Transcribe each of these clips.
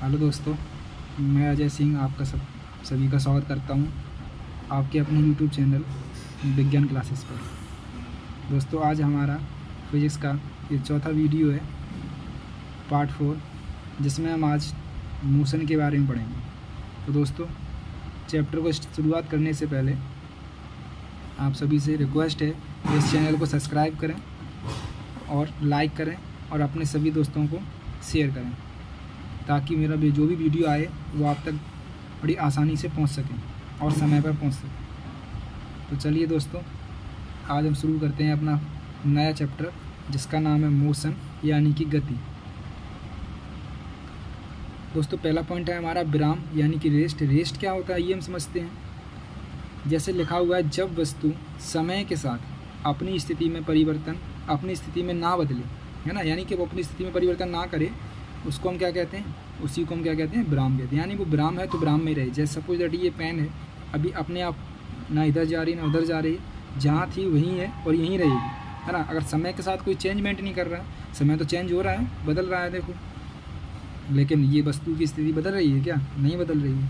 Hello दोस्तों, मैं अजय सिंह आपका सभी का स्वागत करता हूं आपके अपने यूट्यूब चैनल विज्ञान क्लासेस पर। दोस्तों, आज हमारा फिज़िक्स का ये चौथा वीडियो है, पार्ट 4, जिसमें हम आज मोशन के बारे में पढ़ेंगे। तो दोस्तों, चैप्टर को शुरुआत करने से पहले आप सभी से रिक्वेस्ट है कि इस चैनल को सब्सक्राइब करें और लाइक करें और अपने सभी दोस्तों को शेयर करें, ताकि मेरा जो भी वीडियो आए वो आप तक बड़ी आसानी से पहुंच सकें और समय पर पहुंच सकें। तो चलिए दोस्तों, आज हम शुरू करते हैं अपना नया चैप्टर, जिसका नाम है मोशन यानी कि गति। दोस्तों, पहला पॉइंट है हमारा विराम यानी कि रेस्ट। रेस्ट क्या होता है ये हम समझते हैं। जैसे लिखा हुआ है, जब वस्तु समय के साथ अपनी स्थिति में ना बदले, है ना, यानी कि वो अपनी स्थिति में परिवर्तन ना करे, उसको हम क्या कहते हैं? उसी को हम क्या कहते हैं? विराम कहते हैं। यानी वो विराम है तो विराम में रहे। जैसे सपोज दैट ये पेन है, अभी अपने आप ना इधर जा रही ना उधर जा रही, जहाँ थी वहीं है और यहीं रहेगी, है ना। अगर समय के साथ कोई चेंजमेंट नहीं कर रहा है, समय तो चेंज हो रहा है, बदल रहा है देखो, लेकिन ये वस्तु की स्थिति बदल रही है क्या? नहीं बदल रही है।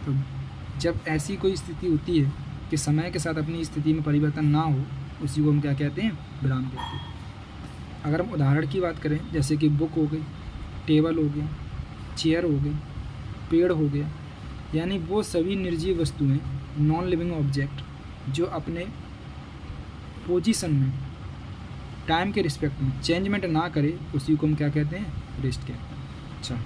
तो जब ऐसी कोई स्थिति होती है कि समय के साथ अपनी स्थिति में परिवर्तन ना हो, उसी को हम क्या कहते हैं? विराम कहते हैं। अगर हम उदाहरण की बात करें, जैसे कि बुक हो गई, टेबल हो गया, चेयर हो गई, पेड़ हो गया, यानी वो सभी निर्जीव वस्तुएं, नॉन लिविंग ऑब्जेक्ट, जो अपने पोजीशन में टाइम के रिस्पेक्ट में चेंजमेंट ना करे, उसी को हम क्या कहते हैं? रेस्ट कहते हैं। अच्छा,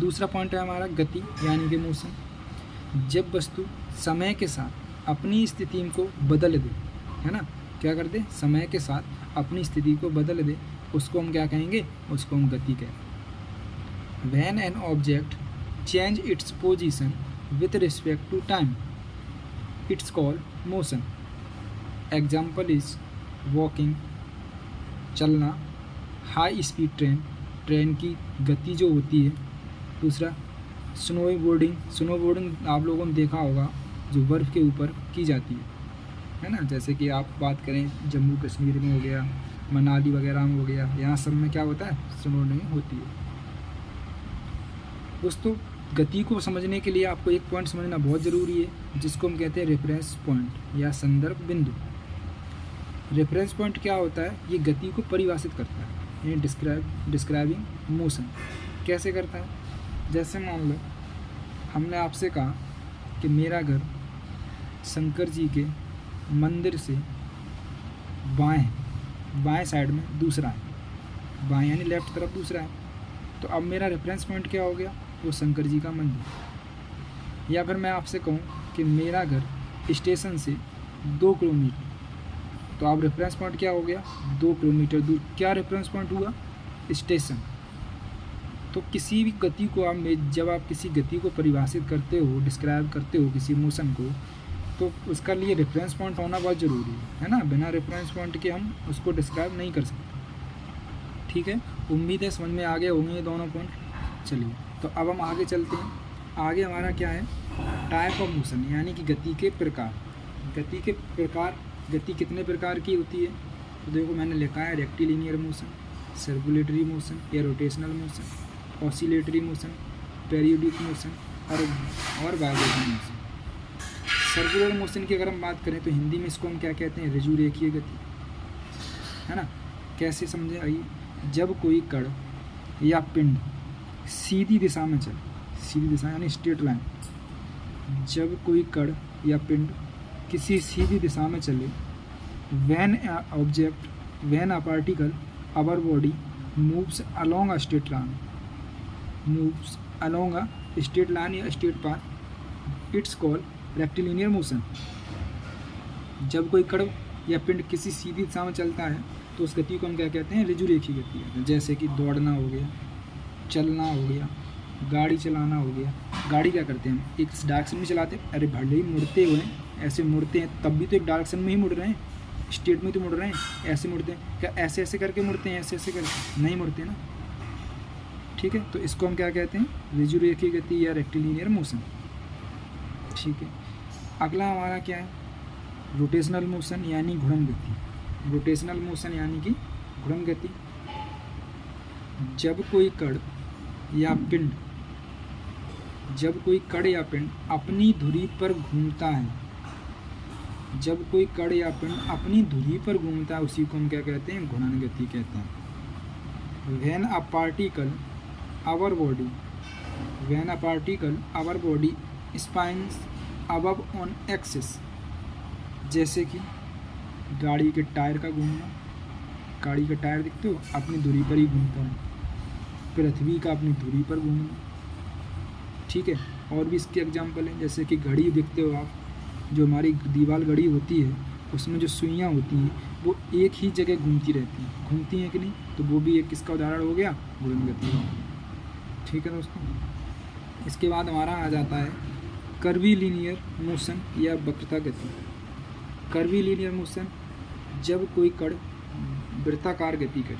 दूसरा पॉइंट है हमारा गति यानी कि मोशन। जब वस्तु समय के साथ अपनी स्थिति को बदल दे, है ना, क्या कर दे? समय के साथ अपनी स्थिति को बदल दे, उसको हम क्या कहेंगे? उसको हम गति कहते हैं। When an object change its position with respect to time, it's called motion. Example is walking, चलना, हाई स्पीड ट्रेन की गति जो होती है। दूसरा स्नोबोर्डिंग आप लोगों ने देखा होगा, जो बर्फ़ के ऊपर की जाती है ना। जैसे कि आप बात करें जम्मू कश्मीर में हो गया, मनाली वगैरह में हो गया, यहाँ सब में क्या होता है? स्नोबोर्डिंग होती है। दोस्तों, गति को समझने के लिए आपको एक पॉइंट समझना बहुत ज़रूरी है, जिसको हम कहते हैं रेफरेंस पॉइंट या संदर्भ बिंदु। रेफरेंस पॉइंट क्या होता है? ये गति को परिभाषित करता है, यानी डिस्क्राइबिंग मोशन। कैसे करता है? जैसे मान लो हमने आपसे कहा कि मेरा घर शंकर जी के मंदिर से बाएं साइड में दूसरा है, बाएं यानी लेफ्ट तरफ दूसरा है। तो अब मेरा रेफरेंस पॉइंट क्या हो गया? वो शंकर जी का मंदिर। या फिर मैं आपसे कहूँ कि मेरा घर स्टेशन से 2 किलोमीटर, तो अब रेफरेंस पॉइंट क्या हो गया? 2 किलोमीटर दूर। क्या रेफरेंस पॉइंट हुआ? स्टेशन। तो किसी भी गति को जब आप किसी गति को परिभाषित करते हो, डिस्क्राइब करते हो किसी मोशन को, तो उसका लिए रेफरेंस पॉइंट होना बहुत ज़रूरी है ना। बिना रेफरेंस पॉइंट के हम उसको डिस्क्राइब नहीं कर सकते। ठीक है, उम्मीद है समझ में आ गए होंगे ये दोनों पॉइंट। चलिए, तो अब हम आगे चलते हैं। आगे हमारा क्या है? टाइप ऑफ मोशन यानी कि गति के प्रकार। गति कितने प्रकार की होती है? तो देखो, मैंने लिखा है रेक्टिलिनियर मोशन, सर्कुलेटरी मोशन या rotational motion, oscillatory motion, periodic motion और वाइब्रेशनल मोशन। सर्कुलर मोशन की अगर हम बात करें तो हिंदी में इसको हम क्या कहते हैं? ऋजुरेखीय गति, है ना। कैसे समझे? आइए, जब कोई कण या पिंड सीधी दिशा में चले, सीधी दिशा यानी स्ट्रेट लाइन, जब कोई कण या पिंड किसी सीधी दिशा में चले, when a particle or body moves along a straight line या straight path, it's called rectilinear motion. जब कोई कण या पिंड किसी सीधी दिशा में चलता है तो उस गति को हम क्या कहते हैं? ऋजुरेखीय गति कहते हैं। जैसे कि दौड़ना हो गया, चलना हो गया, गाड़ी चलाना हो गया। गाड़ी क्या करते हैं? एक डायरेक्शन में चलाते हैं, अरे भले ही मुड़ते हुए ऐसे मुड़ते हैं, तब भी तो एक डायरेक्शन में ही मुड़ रहे हैं, स्ट्रेट में तो मुड़ रहे हैं, ऐसे मुड़ते हैं क्या? ऐसे ऐसे करके मुड़ते हैं, ऐसे ऐसे करके नहीं मुड़ते ना। ठीक है, तो इसको हम क्या कहते हैं? ऋजुरेखीय गति या रेक्टिलिनियर मोशन। ठीक है, अगला हमारा क्या है? रोटेशनल मोशन यानी घूर्णन गति। रोटेशनल मोशन यानी कि घूर्णन गति। जब कोई कण या पिंड, जब कोई कण या पिंड अपनी धुरी पर घूमता है, जब कोई कण या पिंड अपनी धुरी पर घूमता है उसी को हम क्या कहते हैं? घूर्णन गति कहते हैं। When a particle our body spins above on axis, जैसे कि गाड़ी के टायर का घूमना, गाड़ी का टायर देखते हो अपनी धुरी पर ही घूमता है, पृथ्वी का अपनी धुरी पर घूमना, ठीक है। और भी इसके एग्जाम्पल हैं, जैसे कि घड़ी देखते हो आप, जो हमारी दीवार घड़ी होती है उसमें जो सुइयाँ होती हैं वो एक ही जगह घूमती रहती हैं, घूमती हैं कि नहीं, तो वो भी एक किसका उदाहरण हो गया? घूर्णन गति का। ठीक है दोस्तों, इसके बाद हमारा आ जाता है कर्वीलिनियर मोशन या वक्रता गति। कर्वीलिनियर मोशन, जब कोई कण वृत्ताकार गति करे,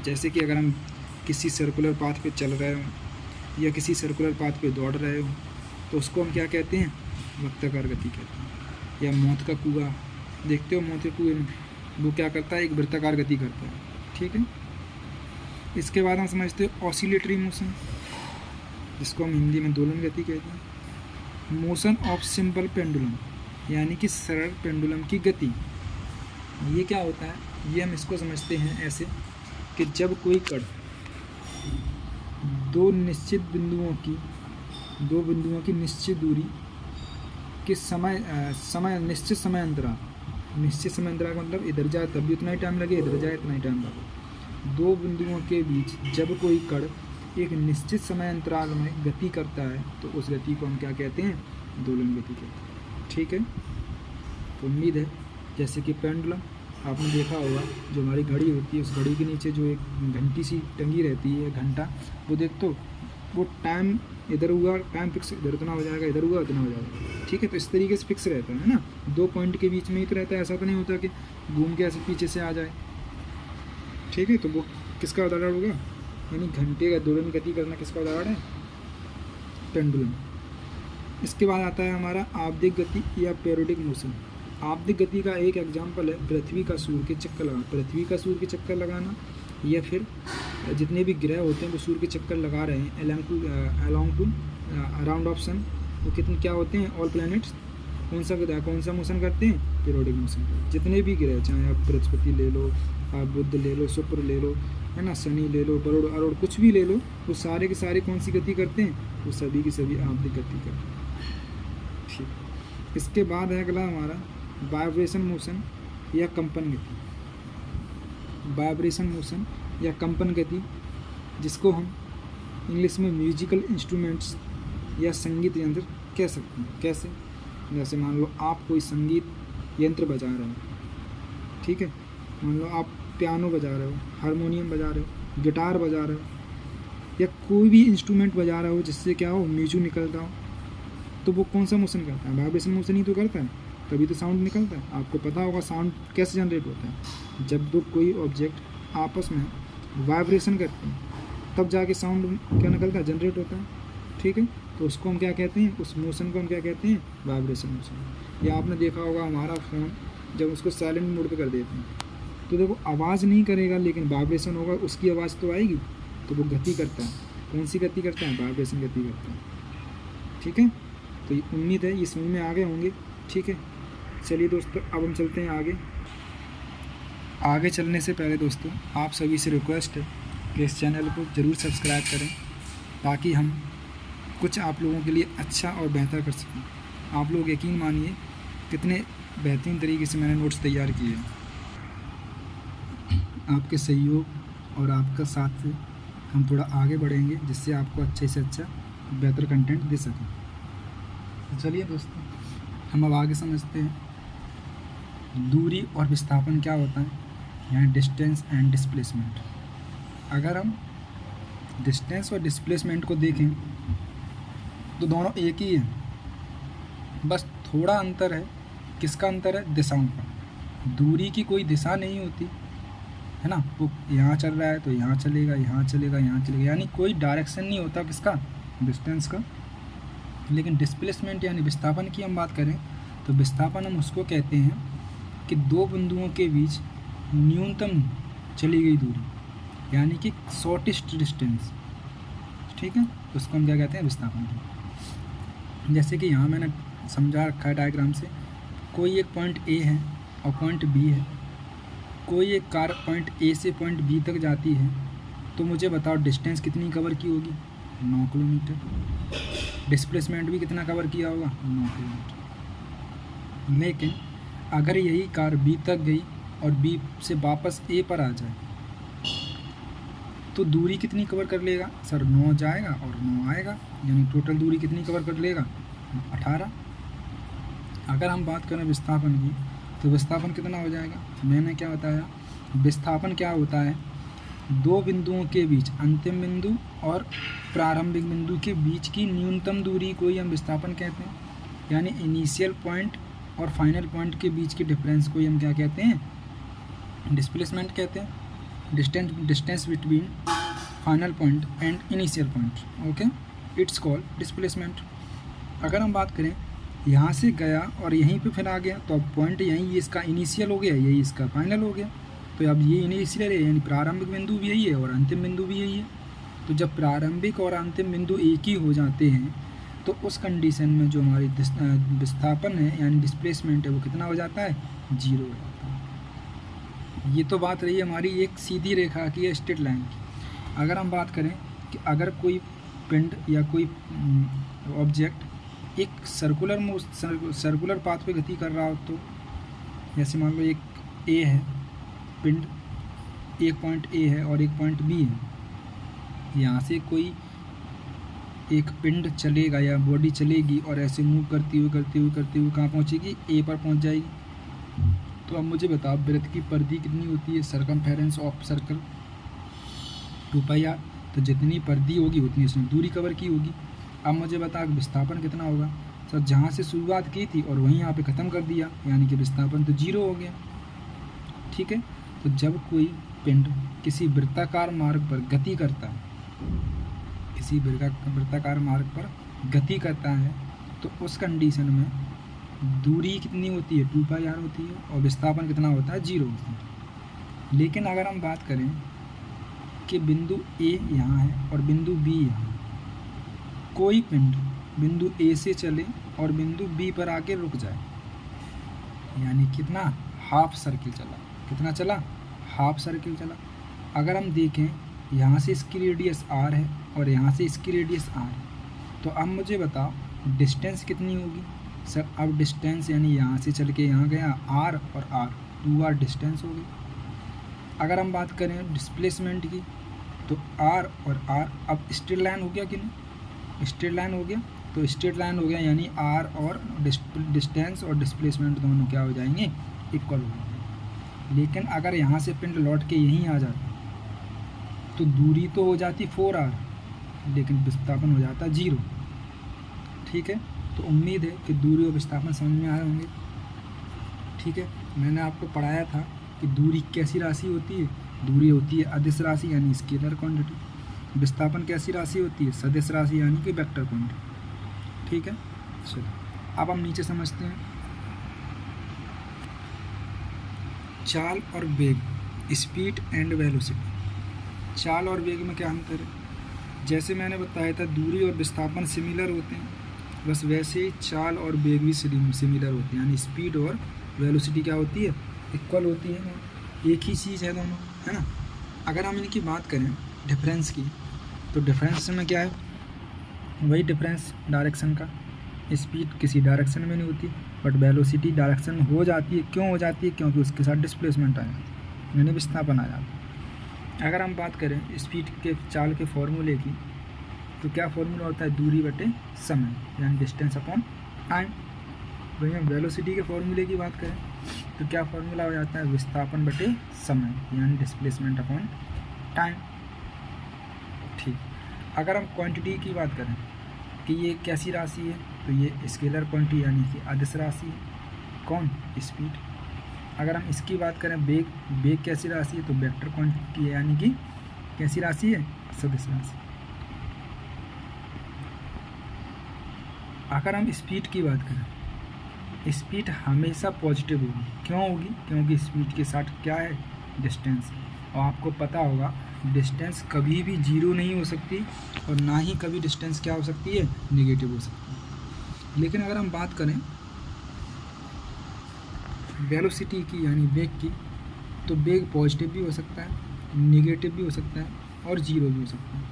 जैसे कि अगर हम किसी सर्कुलर पाथ पे चल रहे हो या किसी सर्कुलर पाथ पे दौड़ रहे हो तो उसको हम क्या कहते हैं? वृत्ताकार गति कहते हैं। या मौत का कुआं देखते हो, मौत के कुएं में वो क्या करता है? एक वृत्ताकार गति करता है, ठीक है। इसके बाद हम समझते हैं ऑसिलेटरी मोशन, जिसको हम हिंदी में दोलन गति कहते हैं। मोशन ऑफ सिंपल पेंडुलम, यानी कि सरल पेंडुलम की गति। ये क्या होता है? ये हम इसको समझते हैं ऐसे कि जब कोई कण दो बिंदुओं की निश्चित दूरी के निश्चित समय अंतराल का मतलब इधर जाए तब भी उतना ही टाइम लगे, इधर जाए इतना ही टाइम लगे। दो बिंदुओं के बीच जब कोई कण एक निश्चित समय अंतराल में गति करता है तो उस गति को हम क्या कहते हैं? दोलन गति कहते हैं, ठीक है। तो उम्मीद है, जैसे कि पेंडुलम आपने देखा होगा, जो हमारी घड़ी होती है उस घड़ी के नीचे जो एक घंटी सी टंगी रहती है, घंटा, वो देख तो वो टाइम इधर हुआ, टाइम फिक्स इधर उतना हो जाएगा, इधर हुआ उतना हो जाएगा, ठीक है। तो इस तरीके से फिक्स रहता है ना, दो पॉइंट के बीच में ही तो रहता है, ऐसा तो नहीं होता कि घूम के ऐसे पीछे से आ जाए, ठीक है। तो वो किसका उदाहरण होगा? यानी घंटे का दोलन गति करना किसका उदाहरण है? पेंडुलम। इसके बाद आता है हमारा आवधिक गति या पेरियोडिक मोशन। आवधिक गति का एक एग्जाम्पल है पृथ्वी का सूर्य के चक्कर लगाना। पृथ्वी का सूर्य के चक्कर लगाना या फिर जितने भी ग्रह होते हैं वो सूर्य के चक्कर लगा रहे हैं अलॉन्ग टू अराउंड ऑफ सन, वो कितने क्या होते हैं? All planets. कौन सा मोशन करते हैं? Periodic motion. जितने भी ग्रह, चाहे आप बृहस्पति ले लो, आप बुध ले लो, शुक्र ले लो, है ना, शनि ले लो, वरुण, अरुण, कुछ भी ले लो, वो सारे के सारे कौन सी गति करते हैं? वो सभी की सभी आवधिक गति करते हैं, ठीक। इसके बाद है अगला हमारा वाइब्रेशन मोशन या कंपन गति। वाइब्रेशन मोशन या कंपन गति, जिसको हम इंग्लिश में म्यूजिकल इंस्ट्रूमेंट्स या संगीत यंत्र कह सकते हैं। कैसे? जैसे मान लो आप कोई संगीत यंत्र बजा रहे हो, ठीक है, मान लो आप पियानो बजा रहे हो, हारमोनियम बजा रहे हो, गिटार बजा रहे हो, या कोई भी इंस्ट्रूमेंट बजा रहे हो जिससे क्या हो? म्यूजिक निकलता हो, तो वो कौन सा मोशन करता है? वाइब्रेशन मोशन ही तो करता है, तभी तो साउंड निकलता है। आपको पता होगा साउंड कैसे जनरेट होता है? जब दो कोई ऑब्जेक्ट आपस में वाइब्रेशन करते हैं तब जाके साउंड क्या निकलता है? जनरेट होता है, ठीक है। तो उसको हम क्या कहते हैं? उस मोशन को हम क्या कहते हैं? Vibration motion. या आपने देखा होगा हमारा फ़ोन जब उसको साइलेंट मोड पे कर देते हैं तो देखो आवाज़ नहीं करेगा लेकिन वाइब्रेशन होगा, उसकी आवाज़ तो आएगी, तो वो गति करता है। कौन सी गति करता है? वाइब्रेशन गति करता है, ठीक है। तो उम्मीद है ये समझ में आ गए होंगे, ठीक है। चलिए दोस्तों, अब हम चलते हैं आगे चलने से पहले दोस्तों आप सभी से रिक्वेस्ट है कि इस चैनल को ज़रूर सब्सक्राइब करें ताकि हम कुछ आप लोगों के लिए अच्छा और बेहतर कर सकें। आप लोग यकीन मानिए कितने बेहतरीन तरीके से मैंने नोट्स तैयार किए हैं। आपके सहयोग और आपका साथ से हम थोड़ा आगे बढ़ेंगे जिससे आपको अच्छे से अच्छा बेहतर कंटेंट दे सकें। तो चलिए दोस्तों, हम अब आगे समझते हैं दूरी और विस्थापन क्या होता है, यानी डिस्टेंस एंड डिस्प्लेसमेंट। अगर हम डिस्टेंस और डिस्प्लेसमेंट को देखें तो दोनों एक ही है, बस थोड़ा अंतर है। किसका अंतर है? दिशाओं का। दूरी की कोई दिशा नहीं होती है ना, वो यहाँ चल रहा है तो यहाँ चलेगा, यहाँ चलेगा, यहाँ चलेगा, यानी कोई डायरेक्शन नहीं होता किसका? डिस्टेंस का। लेकिन डिस्प्लेसमेंट यानी विस्थापन की हम बात करें तो विस्थापन हम उसको कहते हैं कि दो बिंदुओं के बीच न्यूनतम चली गई दूरी, यानी कि शॉर्टेस्ट डिस्टेंस, ठीक है, उसको हम क्या कहते हैं, विस्थापन। जैसे कि यहाँ मैंने समझा रखा है डायग्राम से, कोई एक पॉइंट ए है और पॉइंट बी है, कोई एक कार पॉइंट ए से पॉइंट बी तक जाती है, तो मुझे बताओ डिस्टेंस कितनी कवर की होगी, 9 किलोमीटर। डिस्प्लेसमेंट भी कितना कवर किया होगा, 9 किलोमीटर। लेकिन अगर यही कार बी तक गई और बी से वापस ए पर आ जाए तो दूरी कितनी कवर कर लेगा सर, 9 जाएगा और 9 आएगा, यानी टोटल दूरी कितनी कवर कर लेगा, 18। अगर हम बात करें विस्थापन की, तो विस्थापन कितना हो जाएगा, मैंने क्या बताया, विस्थापन क्या होता है, दो बिंदुओं के बीच, अंतिम बिंदु और प्रारंभिक बिंदु के बीच की न्यूनतम दूरी को ही हम विस्थापन कहते हैं। यानी इनिशियल पॉइंट और फाइनल पॉइंट के बीच के डिफरेंस को ही हम क्या कहते हैं, डिस्प्लेसमेंट कहते हैं। Distance between final point and initial point, okay, it's called displacement. अगर हम बात करें यहाँ से गया और यहीं पे फिर आ गया, तो अब पॉइंट यहीं इसका इनिशियल हो गया, यही इसका फाइनल हो गया। तो अब ये इनिशियल है, यानी प्रारंभिक बिंदु भी यही है और अंतिम बिंदु भी यही है। तो जब प्रारंभिक और अंतिम बिंदु एक ही हो जाते हैं तो उस कंडीशन में जो हमारी विस्थापन है यानी डिस्प्लेसमेंट है वो कितना हो जाता है, 0 हो जाता है। ये तो बात रही हमारी एक सीधी रेखा की या स्ट्रेट लाइन की। अगर हम बात करें कि अगर कोई पिंड या कोई ऑब्जेक्ट एक सर्कुलर पाथ पे गति कर रहा हो, तो जैसे मान लो एक ए है पिंड, एक पॉइंट ए है और एक पॉइंट बी है, यहाँ से कोई एक पिंड चलेगा या बॉडी चलेगी और ऐसे मूव करती हुई कहाँ पहुँचेगी, ए पर पहुँच जाएगी। तो अब मुझे बताओ वृत्त की परिधि कितनी होती है, सरकमफेरेंस ऑफ सर्कल 2πr। तो जितनी परिधि होगी उतनी उसने दूरी कवर की होगी। अब मुझे बता विस्थापन कितना होगा सर, जहाँ से शुरुआत की थी और वहीं यहाँ पे ख़त्म कर दिया, यानी कि विस्थापन तो 0 हो गया। ठीक है, तो जब कोई पिंड किसी वृत्ताकार मार्ग पर गति करता है, किसी वृत्ताकार मार्ग पर गति करता है, तो उस कंडीशन में दूरी कितनी होती है, 2πr होती है और विस्थापन कितना होता है, 0 होता है। लेकिन अगर हम बात करें कि बिंदु ए यहाँ है और बिंदु बी यहाँ है, कोई पिंड बिंदु ए से चले और बिंदु बी पर आके रुक जाए, यानी कितना, हाफ सर्किल चला, कितना चला, हाफ सर्किल चला। अगर हम देखें यहाँ से इसकी रेडियस r है और यहाँ से इसकी रेडियस r है, तो अब मुझे बताओ डिस्टेंस कितनी होगी सर। अब डिस्टेंस यानी यहाँ से चल के यहाँ गया r और r, 2r डिस्टेंस हो गई। अगर हम बात करें डिस्प्लेसमेंट की, तो r और r अब स्ट्रेट लाइन हो गया कि नहीं, स्ट्रेट लाइन हो गया, तो स्ट्रेट लाइन हो गया यानी r और डिस्टेंस और डिस्प्लेसमेंट दोनों क्या हो जाएंगे, इक्वल हो जाएंगे। लेकिन अगर यहाँ से पिंड लौट के यहीं आ जाता तो दूरी तो हो जाती 4r, लेकिन विस्थापन हो जाता 0। ठीक है, तो उम्मीद है कि दूरी और विस्थापन समझ में आए होंगे। ठीक है, मैंने आपको पढ़ाया था कि दूरी कैसी राशि होती है, दूरी होती है अदिश राशि यानी स्केलर क्वांटिटी। विस्थापन कैसी राशि होती है, सदिश राशि यानी कि वेक्टर क्वांटिटी। ठीक है, चलो अब हम नीचे समझते हैं। चाल और वेग, स्पीड एंड वेलोसिटी। चाल और वेग में क्या अंतर है, जैसे मैंने बताया था दूरी और विस्थापन सिमिलर होते हैं, बस वैसे ही चाल और वेग भी सिमिलर होते हैं, यानी स्पीड और वेलोसिटी क्या होती है, इक्वल होती है, एक ही चीज़ है दोनों, है ना। अगर हम इनकी बात करें डिफरेंस की, तो डिफरेंस में क्या है, वही डिफरेंस डायरेक्शन का। स्पीड किसी डायरेक्शन में नहीं होती, बट वेलोसिटी डायरेक्शन हो जाती है। क्यों हो जाती है, क्योंकि उसके साथ डिस्प्लेसमेंट आ जाती है, यानी विस्थापन आ जाता है। अगर हम बात करें स्पीड के चाल के फॉर्मूले की, तो क्या फॉर्मूला होता है, दूरी बटे समय, यानी डिस्टेंस अपॉन टाइम। वहीं हम वेलोसिटी के फॉर्मूले की बात करें तो क्या फॉर्मूला हो जाता है, विस्थापन बटे समय, यानी डिस्प्लेसमेंट अपॉन टाइम। ठीक, अगर हम क्वांटिटी की बात करें कि ये कैसी राशि है, तो ये स्केलर क्वांटिटी यानी कि अदिश राशि है। कौन, स्पीड। अगर हम इसकी बात करें वेग, वेग कैसी राशि है, तो वेक्टर क्वांटिटी है, यानी कि कैसी राशि है, सदिश राशि। अगर हम स्पीड की बात करें, स्पीड हमेशा पॉजिटिव होगी। क्यों होगी, क्योंकि स्पीड के साथ क्या है, डिस्टेंस। और आपको पता होगा डिस्टेंस कभी भी जीरो नहीं हो सकती और ना ही कभी डिस्टेंस क्या हो सकती है, नेगेटिव हो सकती है। लेकिन अगर हम बात करें वेलोसिटी की यानी वेग की, तो वेग पॉजिटिव भी हो सकता है, नेगेटिव भी हो सकता है और जीरो भी हो सकता है।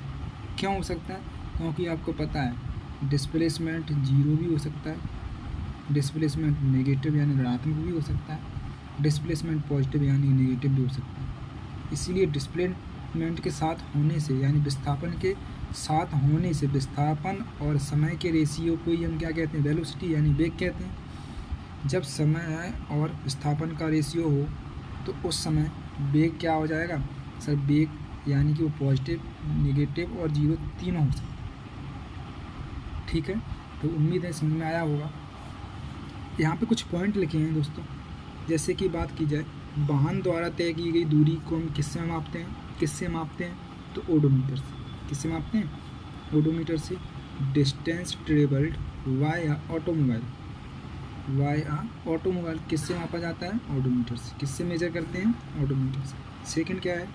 क्यों हो सकता है? क्योंकि आपको पता है डिस्प्लेसमेंट जीरो भी हो सकता है, डिस्प्लेसमेंट नेगेटिव यानी ऋणात्मक भी हो सकता है, डिस्प्लेसमेंट पॉजिटिव यानी नेगेटिव भी हो सकता है। इसीलिए डिस्प्लेसमेंट के साथ होने से यानी विस्थापन के साथ होने से विस्थापन और समय के रेशियो को ही हम क्या कहते हैं, वेलोसिटी यानी वेग कहते हैं। जब समय और विस्थापन का रेशियो हो तो उस समय वेग क्या हो जाएगा सर, वेग यानी कि वो पॉजिटिव, नेगेटिव और जीरो तीनों हो सकते हैं। ठीक है, तो उम्मीद है समझ में आया होगा। यहाँ पे कुछ पॉइंट लिखे हैं दोस्तों। जैसे कि बात की जाए वाहन द्वारा तय की गई दूरी को हम किससे मापते हैं, तो ओडोमीटर से। किससे मापते हैं? ओडोमीटर से। डिस्टेंस ट्रेवल्ड वाया ऑटोमोबाइल किससे मापा जाता है? ओडोमीटर से। किससे मेजर करते हैं? ओडोमीटर से। सेकंड क्या है?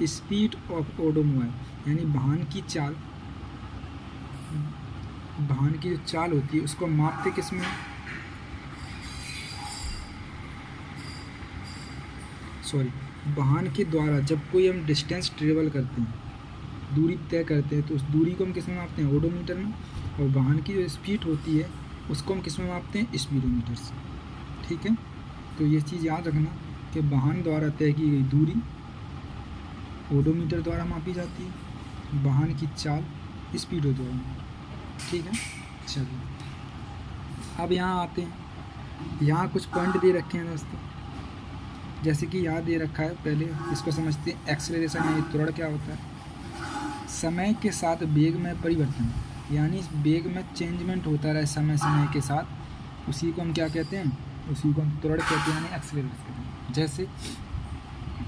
स्पीड ऑफ ऑटोमोबाइल यानी वाहन की जो चाल होती है उसको मापते किस में? वाहन के द्वारा जब कोई हम डिस्टेंस ट्रेवल करते हैं, दूरी तय करते हैं, तो उस दूरी को हम किस में मापते हैं? ओडोमीटर में। और वाहन की जो स्पीड होती है उसको हम किस में मापते हैं? स्पीडोमीटर से। ठीक है, तो ये चीज़ याद रखना कि वाहन द्वारा तय की गई दूरी ओडोमीटर द्वारा मापी जाती है, वाहन की चाल स्पीडो द्वारा। ठीक है, चलिए अब यहाँ आते हैं। यहाँ कुछ पॉइंट दे रखे हैं दोस्तों, जैसे कि यहाँ दे रखा है, पहले इसको समझते हैं। एक्सेलरेशन यानी त्वरण क्या होता है? समय के साथ वेग में परिवर्तन, यानी वेग में चेंजमेंट होता रहे समय के साथ, उसी को हम क्या कहते हैं? उसी को हम त्वरण कहते हैं, यानी एक्सेलरेशन कहते हैं। जैसे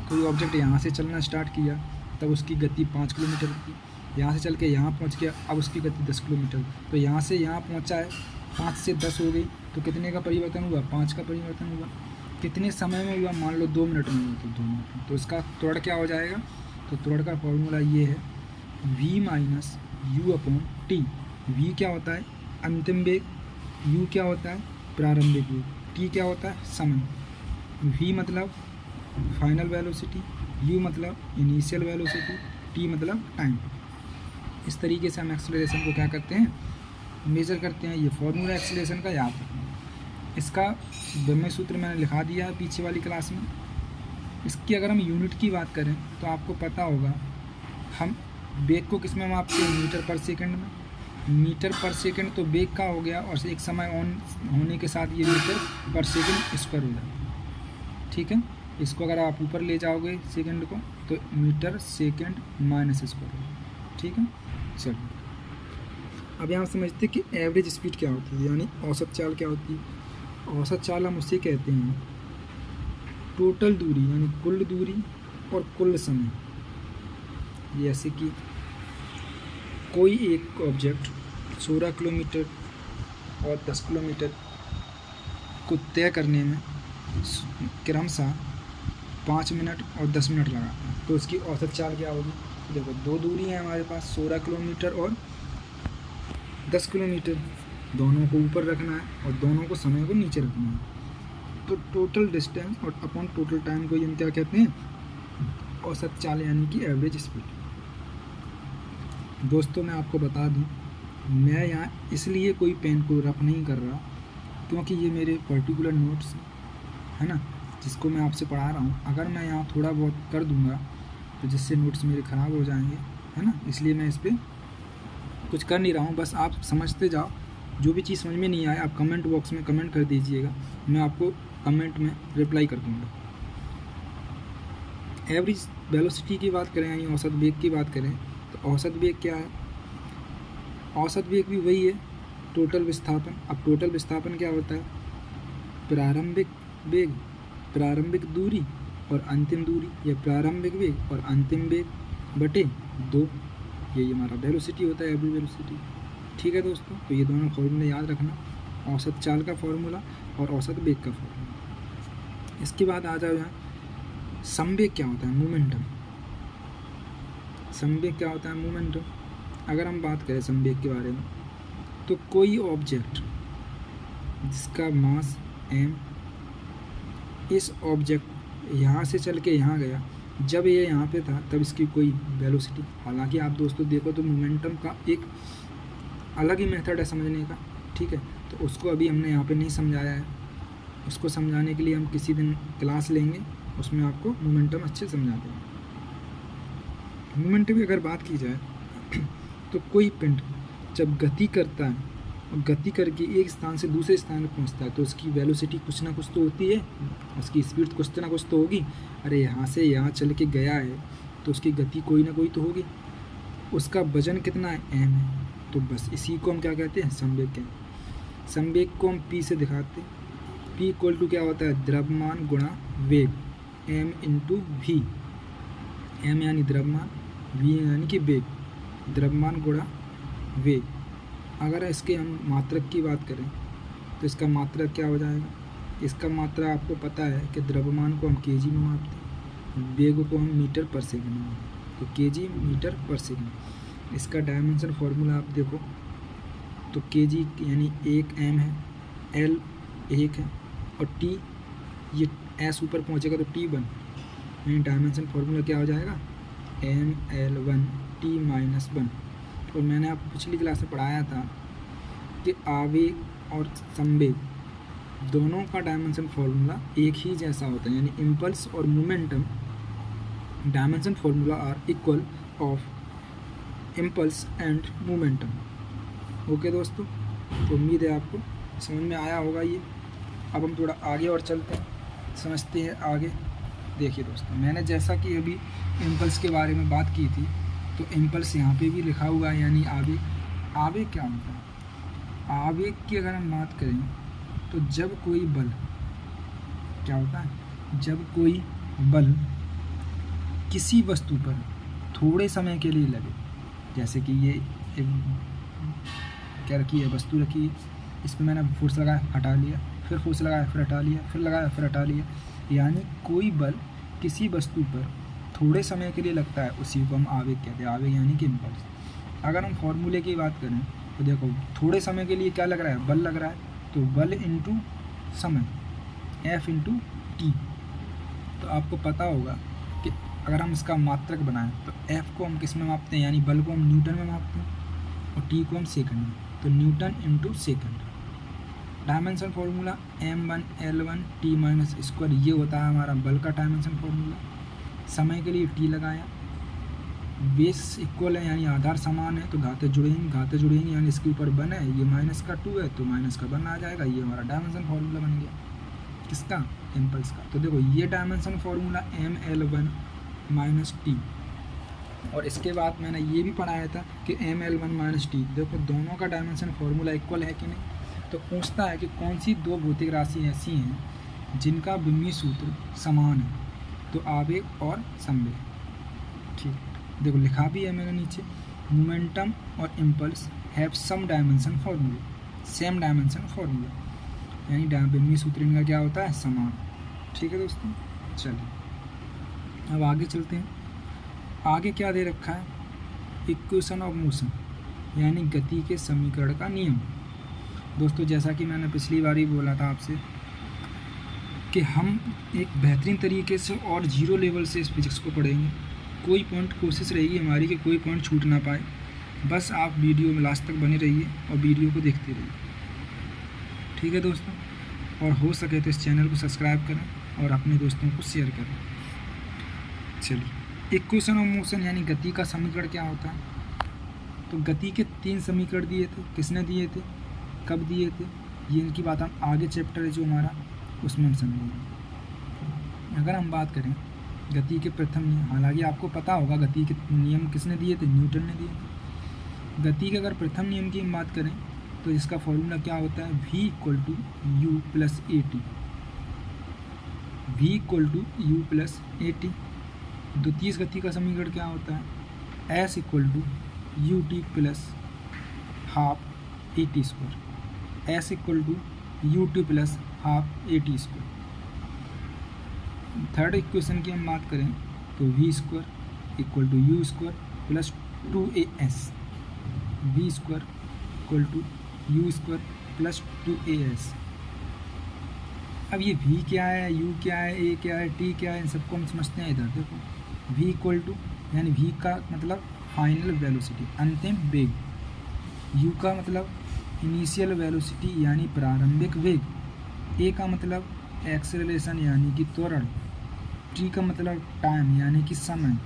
कोई ऑब्जेक्ट यहाँ से चलना स्टार्ट किया तब उसकी गति 5 किलोमीटर की, यहाँ से चल के यहाँ पहुँच गया, अब उसकी गति 10 किलोमीटर। तो यहाँ से यहाँ पहुँचा है, 5 से 10 हो गई, तो कितने का परिवर्तन हुआ? 5 का परिवर्तन हुआ। कितने समय में हुआ? मान लो 2 मिनट में हुआ, तो 2 मिनट में। तो इसका त्वरण क्या हो जाएगा? तो त्वरण का फॉर्मूला ये है v - u/t। v क्या होता है? अंतिम वेग। u क्या होता है? प्रारंभिक वेग। t क्या होता है? समय। v मतलब फाइनल वेलोसिटी, u मतलब इनिशियल वेलोसिटी, t मतलब टाइम। इस तरीके से हम एक्सेलरेशन को क्या करते हैं? मेज़र करते हैं। ये फॉर्मूला एक्सेलरेशन का याद रखना। इसका ब्रह्म सूत्र मैंने लिखा दिया है पीछे वाली क्लास में। इसकी अगर हम यूनिट की बात करें तो आपको पता होगा हम वेग को किस में मापते हैं? मीटर पर सेकंड में। मीटर पर सेकंड तो वेग का हो गया, और एक समय ऑन होने के साथ ये मीटर पर सेकंड स्क्वायर हो जाता है। ठीक है, इसको अगर आप ऊपर ले जाओगे सेकंड को तो मीटर सेकंड माइनस स्क्वायर होगा। ठीक है, चलिए अब यहाँ समझते हैं कि एवरेज स्पीड क्या होती है, यानी औसत चाल क्या होती है। औसत चाल हम उसे कहते हैं टोटल दूरी यानी कुल दूरी और कुल समय। जैसे कि कोई एक ऑब्जेक्ट 16 किलोमीटर और 10 किलोमीटर को तय करने में क्रमशः 5 मिनट और 10 मिनट लगाता है, तो उसकी औसत चाल क्या होगी? देखो, दो दूरी है हमारे पास, 16 किलोमीटर और 10 किलोमीटर। दोनों को ऊपर रखना है और दोनों को समय को नीचे रखना है। तो टोटल डिस्टेंस और अपॉन टोटल टाइम को हम क्या कहते हैं? औसत चाल यानी कि एवरेज स्पीड। दोस्तों मैं आपको बता दूं, मैं यहाँ इसलिए कोई पेन को रफ नहीं कर रहा क्योंकि ये मेरे पर्टिकुलर नोट्स है ना, जिसको मैं आपसे पढ़ा रहा हूँ। अगर मैं यहाँ थोड़ा बहुत कर दूँगा तो जिससे नोट्स मेरे ख़राब हो जाएंगे, है ना, इसलिए मैं इस पर कुछ कर नहीं रहा हूँ। बस आप समझते जाओ। जो भी चीज़ समझ में नहीं आए आप कमेंट बॉक्स में कमेंट कर दीजिएगा, मैं आपको कमेंट में रिप्लाई कर दूँगा। एवरेज वेलोसिटी की बात करें यानी औसत वेग की बात करें तो औसत वेग क्या है? औसत वेग भी वही है, टोटल विस्थापन। अब टोटल विस्थापन क्या होता है? प्रारंभिक वेग, प्रारंभिक दूरी और अंतिम दूरी, या प्रारंभिक वेग और अंतिम वेग बटे 2, यही हमारा वेलोसिटी होता है, एवरेज वेलोसिटी। ठीक है दोस्तों, तो ये दोनों फॉर्मूले याद रखना, औसत चाल का फॉर्मूला और औसत वेग का फॉर्मूला। इसके बाद आ जाओ यहाँ, संवेग क्या होता है? मोमेंटम। संवेग क्या होता है? मोमेंटम। अगर हम बात करें संवेग के बारे में, तो कोई ऑब्जेक्ट जिसका मास m, इस ऑब्जेक्ट यहाँ से चल के यहाँ गया, जब ये यहाँ पे था तब इसकी कोई वेलोसिटी, हालांकि आप दोस्तों देखो तो मोमेंटम का एक अलग ही मेथड है समझने का, ठीक है, तो उसको अभी हमने यहाँ पे नहीं समझाया है। उसको समझाने के लिए हम किसी दिन क्लास लेंगे, उसमें आपको मोमेंटम अच्छे समझाते हैं। मोमेंटम की अगर बात की जाए तो कोई पिंड जब गति करता है और गति करके एक स्थान से दूसरे स्थान पर पहुंचता है तो उसकी वेलोसिटी कुछ ना कुछ तो होती है, उसकी स्पीड कुछ ना कुछ तो होगी। अरे यहाँ से यहाँ चल के गया है तो उसकी गति कोई ना कोई तो होगी। उसका वजन कितना है? m है। तो बस इसी को हम क्या कहते हैं? संवेग कहते हैं। संवेग को हम p से दिखाते हैं। p इक्वल टू क्या होता है? द्रव्यमान गुणा वेग, m इंटू v। m यानी द्रव्यमान, v यानी कि वेग, द्रव्यमान गुणा वेग। अगर इसके हम मात्रक की बात करें तो इसका मात्रक क्या हो जाएगा? इसका मात्रा आपको पता है कि द्रव्यमान को हम केजी में मापते हैं, वेग को हम मीटर पर सेकंड में मापते हैं, तो केजी मीटर पर सेकंड। इसका डायमेंशन फार्मूला आप देखो तो केजी यानी 1 m है, l 1 है और t ये s ऊपर पहुंचेगा तो t 1, यानी डायमेंशन फार्मूला क्या हो जाएगा? ml1 t - 1। और मैंने आपको पिछली क्लास में पढ़ाया था कि आवेग और संवेग दोनों का डायमेंशन फार्मूला एक ही जैसा होता है, यानी इम्पल्स और momentum dimension formula are equal of impulse and momentum. Okay दोस्तों, तो उम्मीद है आपको समझ में आया होगा ये। अब हम थोड़ा आगे और चलते हैं, समझते हैं आगे। देखिए दोस्तों, मैंने जैसा कि अभी इम्पल्स के बारे में बात की थी, तो इम्पल्स यहाँ पे भी लिखा हुआ है, यानी आवेग। आवेग क्या होता है? आवेग की अगर हम बात करें तो जब कोई बल, क्या होता है? जब कोई बल किसी वस्तु पर थोड़े समय के लिए लगे, जैसे कि ये एक क्या रखी है? वस्तु रखी है, इस पर मैंने फोर्स लगाया, हटा लिया, फिर फोर्स लगाया, फिर हटा लिया, फिर लगाया, फिर हटा लिया, यानी कोई बल किसी वस्तु पर थोड़े समय के लिए लगता है, उसी को हम आवेग कहते हैं। आवेग यानी कि इम्पल्स। अगर हम फॉर्मूले की बात करें तो देखो थोड़े समय के लिए क्या लग रहा है? बल लग रहा है, तो बल इंटू समय, F इंटू टी। तो आपको पता होगा कि अगर हम इसका मात्रक बनाएं तो F को हम किस में मापते हैं? यानी बल को हम न्यूटन में मापते हैं और टी को हम सेकंड में, तो Newton into second. Dimension formula m1 l1 t - square, ये होता है हमारा बल का डायमेंशन फार्मूला। समय के लिए t लगाया, बेस इक्वल है यानी आधार समान है तो घाते जुड़ेंगे यानी इसके ऊपर 1 है, ये -2 है तो -1 आ जाएगा। ये हमारा डायमेंशन फार्मूला बन गया, किसका? इम्पल्स का। तो देखो ये डायमेंशन फार्मूला ml1 - t। और इसके बाद मैंने ये भी पढ़ाया था कि ml1 - t, देखो दोनों का डायमेंशन फार्मूला इक्वल है कि नहीं। तो पूछता है कि कौन सी दो भौतिक राशि ऐसी हैं जिनका विमीय सूत्र समान है, तो आवेग और संवेग। ठीक, देखो लिखा भी है मैंने नीचे, मोमेंटम और impulse have some dimension formula, same dimension formula, यानी विमीय सूत्र इनका क्या होता है? समान। ठीक है दोस्तों, चलिए अब आगे चलते हैं। आगे क्या दे रखा है? इक्वेशन ऑफ मोशन, यानी गति के समीकरण का नियम। दोस्तों जैसा कि मैंने पिछली बार ही बोला था आपसे कि हम एक बेहतरीन तरीके से और जीरो लेवल से इस फिजिक्स को पढ़ेंगे। कोई पॉइंट, कोशिश रहेगी हमारी कि कोई पॉइंट छूट ना पाए। बस आप वीडियो में लास्ट तक बने रहिए और वीडियो को देखते रहिए, ठीक है दोस्तों। और हो सके तो इस चैनल को सब्सक्राइब करें और अपने दोस्तों को शेयर करें। चलिए, इक्वेशन ऑफ मोशन यानी गति का समीकरण क्या होता है? तो गति के 3 समीकरण दिए थे। किसने दिए थे? कब दिए थे? ये इनकी बात हम आगे चैप्टर है जो हमारा, उसमें हम समझेंगे। अगर हम बात करें गति के प्रथम नियम, हालांकि आपको पता होगा गति के नियम किसने दिए थे? न्यूटन ने दिए। गति के अगर प्रथम नियम की हम बात करें तो इसका फॉर्मूला क्या होता है? v = u + at। v = u + at। द्वितीय गति का समीकरण क्या होता है? s = ut + ½ at²। s = ut + ½ at²। Third equation की हम बात करें तो v² = u² plus 2as, v square equal to u square plus 2as। अब ये v क्या है, u क्या है, a क्या है, t क्या है, इन सबको हम समझते हैं। इधर देखो v इक्वल टू यानी v का मतलब फाइनल वेलोसिटी, अंतिम वेग, u का मतलब इनिशियल वेलोसिटी यानी प्रारंभिक वेग, a का मतलब एक्सेलरेशन यानी कि त्वरण, t का मतलब टाइम यानी कि समय,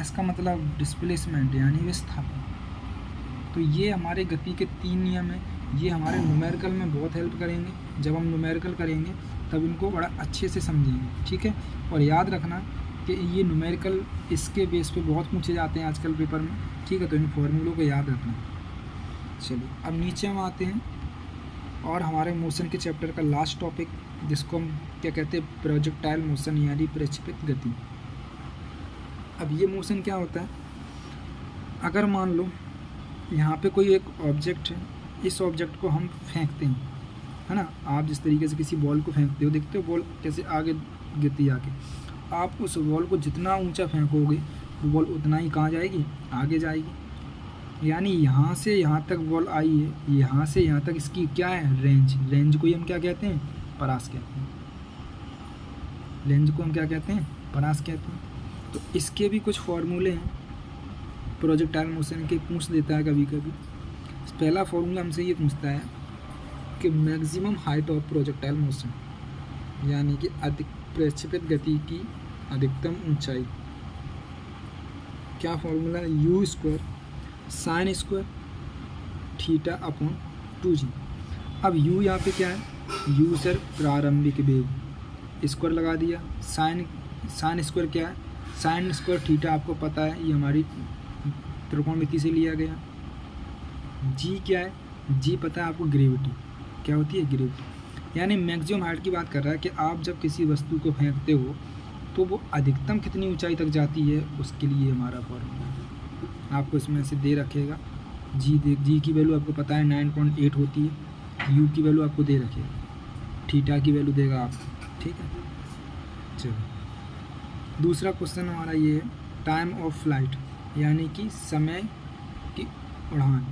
s का मतलब डिस्प्लेसमेंट यानी विस्थापन। तो ये हमारे गति के 3 नियम हैं। ये हमारे न्यूमेरिकल में बहुत हेल्प करेंगे। जब हम न्यूमेरिकल करेंगे तब इनको बड़ा अच्छे से समझेंगे, ठीक है। और याद रखना कि ये न्यूमेरिकल इसके बेस पे बहुत पूछे जाते हैं आजकल पेपर में, ठीक है। तो इन फॉर्मूलों को याद रखना। चलिए अब नीचे हम आते हैं और हमारे मोशन के चैप्टर का लास्ट टॉपिक, जिसको हम क्या कहते हैं, प्रोजेक्टाइल मोशन यानी प्रक्षेपित गति। अब ये मोशन क्या होता है, अगर मान लो यहाँ पे कोई एक ऑब्जेक्ट है, इस ऑब्जेक्ट को हम फेंकते हैं, है ना। आप जिस तरीके से किसी बॉल को फेंकते हो, देखते हो बॉल कैसे आगे गिरती आके, आप उस बॉल को जितना ऊंचा फेंकोगे वो बॉल उतना ही कहाँ जाएगी, आगे जाएगी। यानी यहाँ से यहाँ तक बॉल आई है, यहाँ से यहाँ तक इसकी क्या है, रेंज। रेंज को ही हम क्या कहते हैं, परास कहते हैं। रेंज को हम क्या कहते हैं, परास कहते हैं। तो इसके भी कुछ फॉर्मूले हैं प्रोजेक्टाइल मोशन के, पूछ देता है कभी कभी। पहला फॉर्मूला हमसे ये पूछता है कि maximum height of projectile motion, यानी कि अधिक प्रक्षेपित गति की अधिकतम ऊंचाई। क्या फॉर्मूला है, you square sine square theta upon 2g। अब u यहाँ पे क्या है, u सर प्रारंभिक वेग, स्क्वायर लगा दिया। साइन स्क्वायर क्या है, साइन स्क्वायर थीटा आपको पता है, ये हमारी त्रिकोणमिति से लिया गया। g क्या है, g पता है आपको, ग्रेविटी क्या होती है, ग्रेविटी। यानी मैक्सिमम हाइट की बात कर रहा है कि आप जब किसी वस्तु को फेंकते हो तो वो अधिकतम कितनी ऊंचाई तक जाती है, उसके लिए हमारा फॉर्मूला आपको इसमें से दे रखेगा। जी की वैल्यू आपको पता है 9.8 होती है, u की वैल्यू आपको दे रखेगा, थीटा की वैल्यू देगा आपको, ठीक है। चलो दूसरा क्वेश्चन हमारा ये है, टाइम ऑफ फ्लाइट यानी कि समय की उड़ान।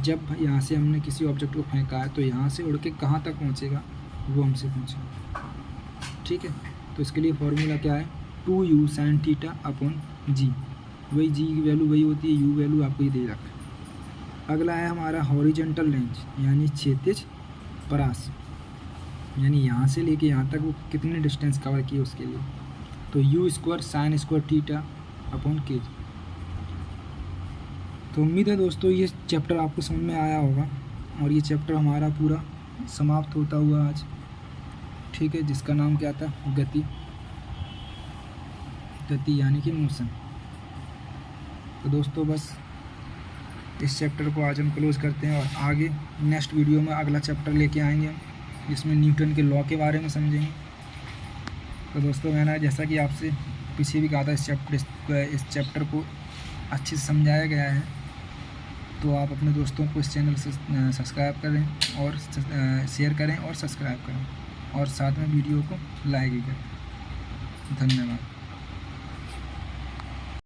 जब यहाँ से हमने किसी ऑब्जेक्ट को फेंका है तो यहाँ से उड़ के कहाँ तक पहुँचेगा, वो हमसे पूछेगा, ठीक है। तो इसके लिए फॉर्मूला क्या है, 2u sin थीटा अपॉन जी। वही जी की वैल्यू वही होती है, यू वैल्यू आपको ये दे रखा है। अगला है हमारा हॉरिजेंटल रेंज यानी क्षैतिज परास, यानी यहाँ से लेके यहाँ तक वो कितने डिस्टेंस कवर किए उसके लिए। तो you square sine square theta upon के। तो उम्मीद है दोस्तों ये चैप्टर आपको समझ में आया होगा और ये चैप्टर हमारा पूरा समाप्त होता हुआ आज, ठीक है, जिसका नाम क्या था, गति यानी कि मोशन। तो दोस्तों बस इस चैप्टर को आज हम क्लोज़ करते हैं और आगे नेक्स्ट वीडियो में अगला चैप्टर लेके आएंगे जिसमें न्यूटन के लॉ के बारे में समझेंगे। तो दोस्तों मैंने जैसा कि आपसे पीछे भी कहा था, इस चैप्टर को अच्छे से समझाया गया है। तो आप अपने दोस्तों को इस चैनल से सब्सक्राइब करें और शेयर करें और सब्सक्राइब करें और साथ में वीडियो को लाइक भी करें। धन्यवाद।